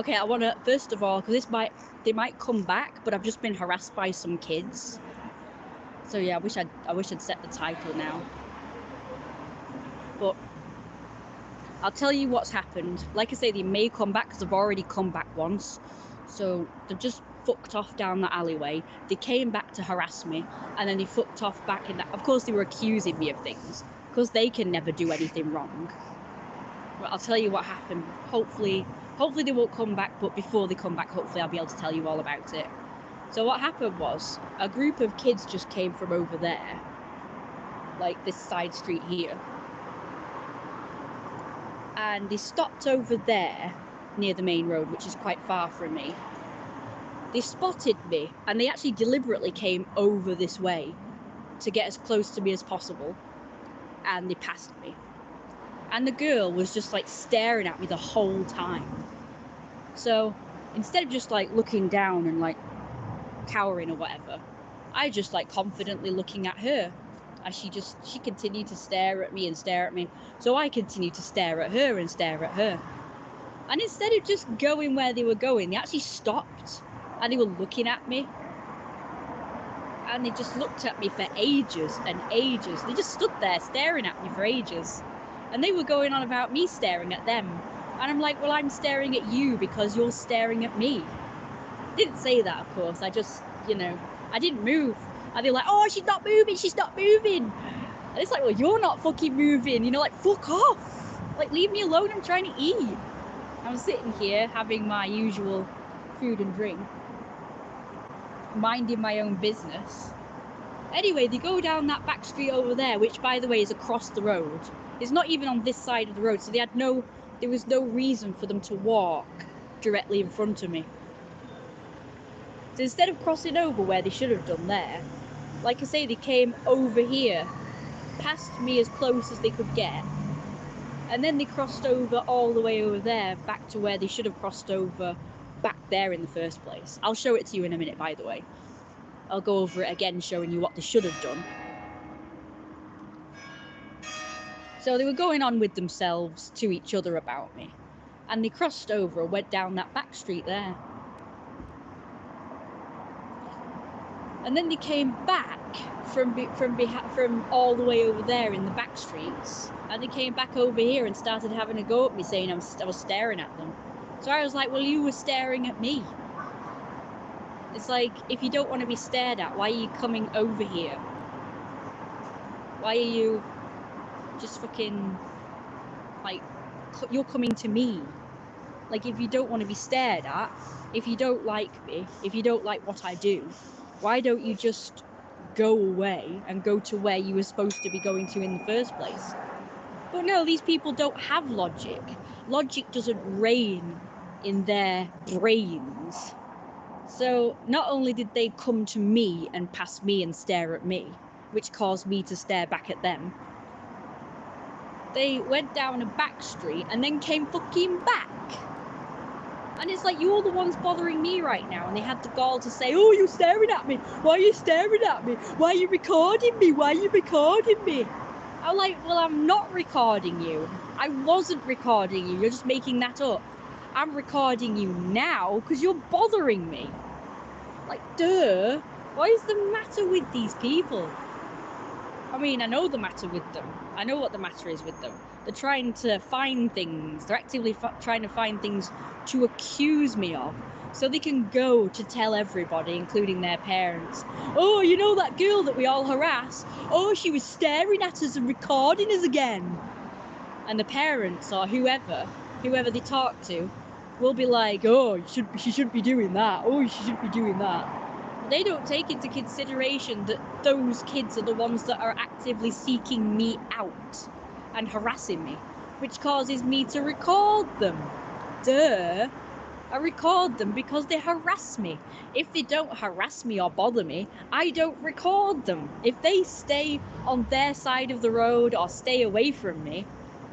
Okay, I want to, first of all, because they might come back, but I've just been harassed by some kids. So yeah, I wish I'd set the title now. But I'll tell you what's happened. Like I say, they may come back because they've already come back once. So they've just fucked off down the alleyway. They came back to harass me, and then they fucked off back in that. Of course, they were accusing me of things because they can never do anything wrong. But I'll tell you what happened. Hopefully they won't come back. But before they come back, hopefully I'll be able to tell you all about it. So what happened was a group of kids just came from over there, like this side street here. And they stopped over there near the main road, which is quite far from me. They spotted me, and they actually deliberately came over this way to get as close to me as possible, and they passed me. And the girl was just like staring at me the whole time. So instead of just like looking down and like cowering or whatever, I just like confidently looking at her. And she continued to stare at me and stare at me. So I continued to stare at her and stare at her. And instead of just going where they were going, they actually stopped. And they were looking at me. And they just looked at me for ages and ages. They just stood there staring at me for ages. And they were going on about me staring at them. And I'm like, well, I'm staring at you because you're staring at me. I didn't say that, of course. I just, I didn't move. And they're like, oh, she's not moving. And it's like, well, you're not fucking moving. Like, fuck off. Like, leave me alone. I'm trying to eat. I'm sitting here having my usual food and drink, minding my own business. Anyway, they go down that back street over there, which, by the way, is across the road. It's not even on this side of the road, so there was no reason for them to walk directly in front of me. So instead of crossing over where they should have done there, like I say, they came over here, past me as close as they could get, and then they crossed over all the way over there, back to where they should have crossed over back there in the first place. I'll show it to you in a minute, by the way. I'll go over it again, showing you what they should have done. So they were going on with themselves to each other about me, and they crossed over and went down that back street there. And then they came back from all the way over there in the back streets, and they came back over here and started having a go at me, saying I was staring at them. So I was like, well, you were staring at me. It's like, if you don't want to be stared at, why are you coming over here? Why are you just fucking, like, you're coming to me? Like, if you don't want to be stared at, if you don't like me, if you don't like what I do, why don't you just go away and go to where you were supposed to be going to in the first place? But no, these people don't have logic. Logic doesn't reign in their brains. So not only did they come to me and pass me and stare at me, which caused me to stare back at them, they went down a back street and then came fucking back. And it's like, you're the ones bothering me right now. And they had the gall to say, oh, you're staring at me. Why are you staring at me? Why are you recording me? Why are you recording me? I'm like, well, I'm not recording you. I wasn't recording you. You're just making that up. I'm recording you now because you're bothering me. Like, duh. What is the matter with these people? I mean, I know the matter with them. I know what the matter is with them. They're trying to find things. They're actively trying to find things to accuse me of, so they can go to tell everybody, including their parents. Oh, you know that girl that we all harass? Oh, she was staring at us and recording us again. And the parents, or whoever they talk to, will be like, oh, she shouldn't be doing that. Oh, she shouldn't be doing that. They don't take into consideration that those kids are the ones that are actively seeking me out and harassing me, which causes me to record them. Duh. I record them because they harass me. If they don't harass me or bother me, I don't record them. If they stay on their side of the road or stay away from me,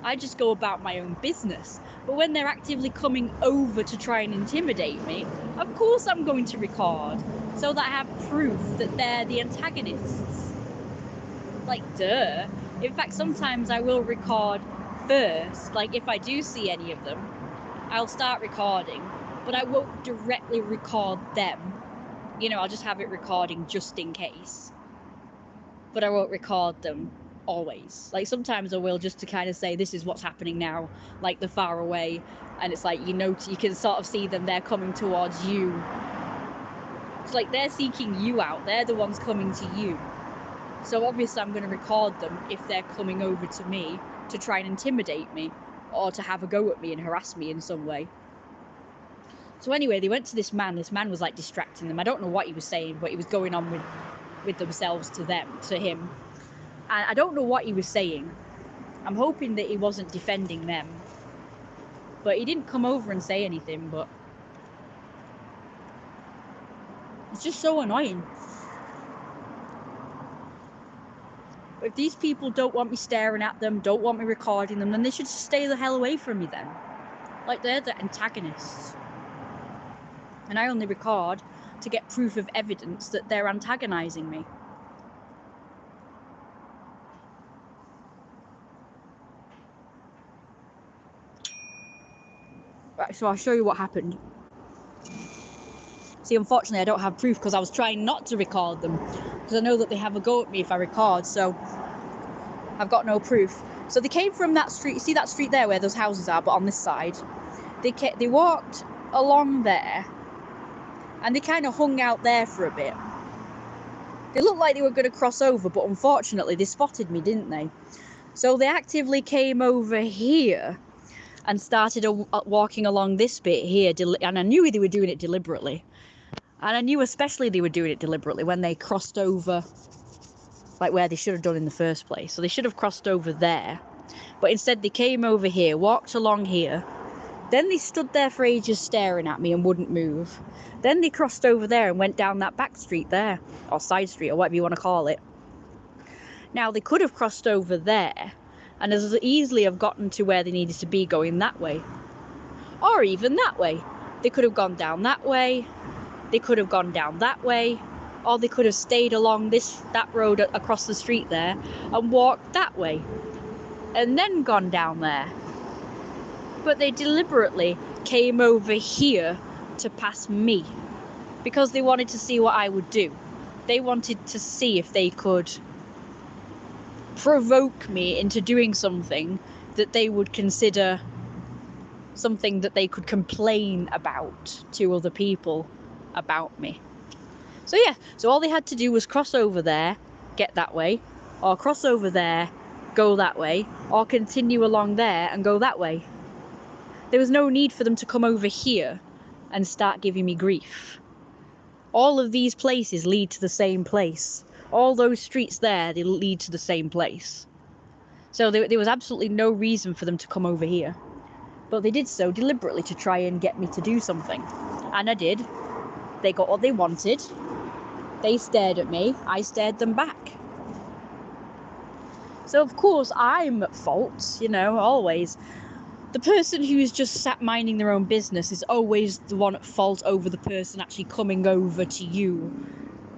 I just go about my own business. But when they're actively coming over to try and intimidate me, of course I'm going to record, so that I have proof that they're the antagonists. Like, duh. In fact, sometimes I will record first. Like, if I do see any of them, I'll start recording, but I won't directly record them. You know, I'll just have it recording just in case. But I won't record them always. Like, sometimes I will, just to kind of say, this is what's happening now, like the far away. And it's like, you know, you can sort of see them, they're coming towards you. It's like they're seeking you out, they're the ones coming to you. So obviously I'm going to record them if they're coming over to me to try and intimidate me, or to have a go at me and harass me in some way. So anyway, they went to this man was like distracting them. I don't know what he was saying, but he was going on with themselves to him. And I don't know what he was saying. I'm hoping that he wasn't defending them. But he didn't come over and say anything, but it's just so annoying. If these people don't want me staring at them, don't want me recording them, then they should stay the hell away from me then. Like, they're the antagonists. And I only record to get proof of evidence that they're antagonizing me. Right, so I'll show you what happened. See, unfortunately, I don't have proof because I was trying not to record them, because I know that they have a go at me if I record, so I've got no proof. So they came from that street. You see that street there where those houses are, but on this side? They walked along there, and they kind of hung out there for a bit. They looked like they were going to cross over, but unfortunately they spotted me, didn't they? So they actively came over here and started walking along this bit here, and I knew they were doing it deliberately. And I knew especially they were doing it deliberately when they crossed over, like where they should have done in the first place. So they should have crossed over there, but instead they came over here, walked along here, then they stood there for ages staring at me and wouldn't move. Then they crossed over there and went down that back street there, or side street, or whatever you want to call it. Now, they could have crossed over there and as easily have gotten to where they needed to be going that way, or even that way. They could have gone down that way, they could have gone down that way, or they could have stayed along that road across the street there and walked that way and then gone down there. But they deliberately came over here to pass me because they wanted to see what I would do. They wanted to see if they could provoke me into doing something that they would consider something that they could complain about to other people about me. So yeah, so all they had to do was cross over there, get that way, or cross over there, go that way, or continue along there and go that way. There was no need for them to come over here and start giving me grief. All of these places lead to the same place. All those streets there, they lead to the same place. So there was absolutely no reason for them to come over here. But they did so deliberately to try and get me to do something. And I did. They got what they wanted. They stared at me. I stared them back. So of course I'm at fault, you know, always. The person who's just sat minding their own business is always the one at fault over the person actually coming over to you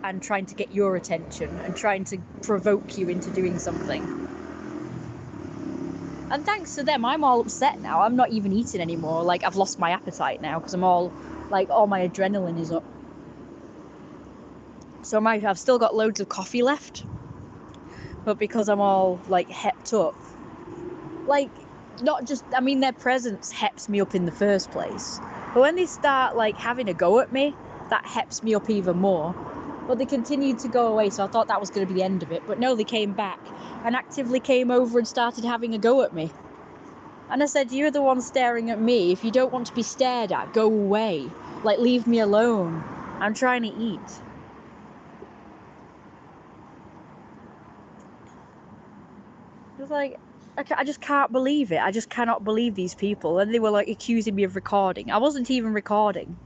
and trying to get your attention and trying to provoke you into doing something. And thanks to them, I'm all upset now. I'm not even eating anymore. Like, I've lost my appetite now because I'm all, like, all my adrenaline is up. So I've still got loads of coffee left. But because I'm all, like, hepped up, like, not just, I mean, their presence heps me up in the first place. But when they start, like, having a go at me, that heps me up even more. But they continued to go away, so I thought that was going to be the end of it. But no, they came back and actively came over and started having a go at me. And I said, you're the one staring at me. If you don't want to be stared at, go away. Like, leave me alone. I'm trying to eat. It was like, I just can't believe it. I just cannot believe these people. And they were, like, accusing me of recording. I wasn't even recording.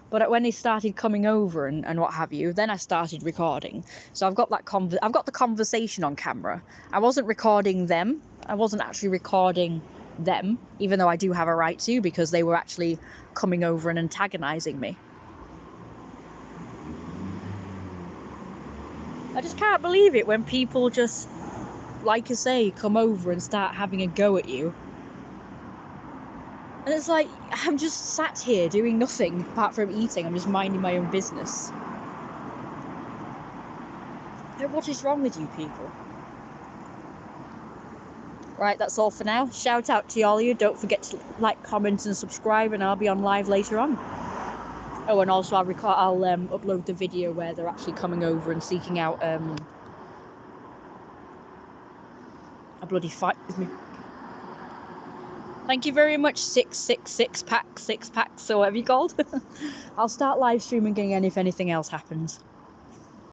But when they started coming over and what have you, then I started recording. So I've got the conversation on camera. I wasn't recording them. I wasn't actually recording them, even though I do have a right to, because they were actually coming over and antagonizing me. I just can't believe it when people just, like I say, come over and start having a go at you. And it's like, I'm just sat here doing nothing apart from eating. I'm just minding my own business. Like, what is wrong with you people? Right, that's all for now. Shout out to all of you. Don't forget to like, comment, and subscribe, and I'll be on live later on. Oh, and also I'll upload the video where they're actually coming over and seeking out a bloody fight with me. Thank you very much, 666 packs, 6 packs, or whatever you called. I'll start live streaming again if anything else happens.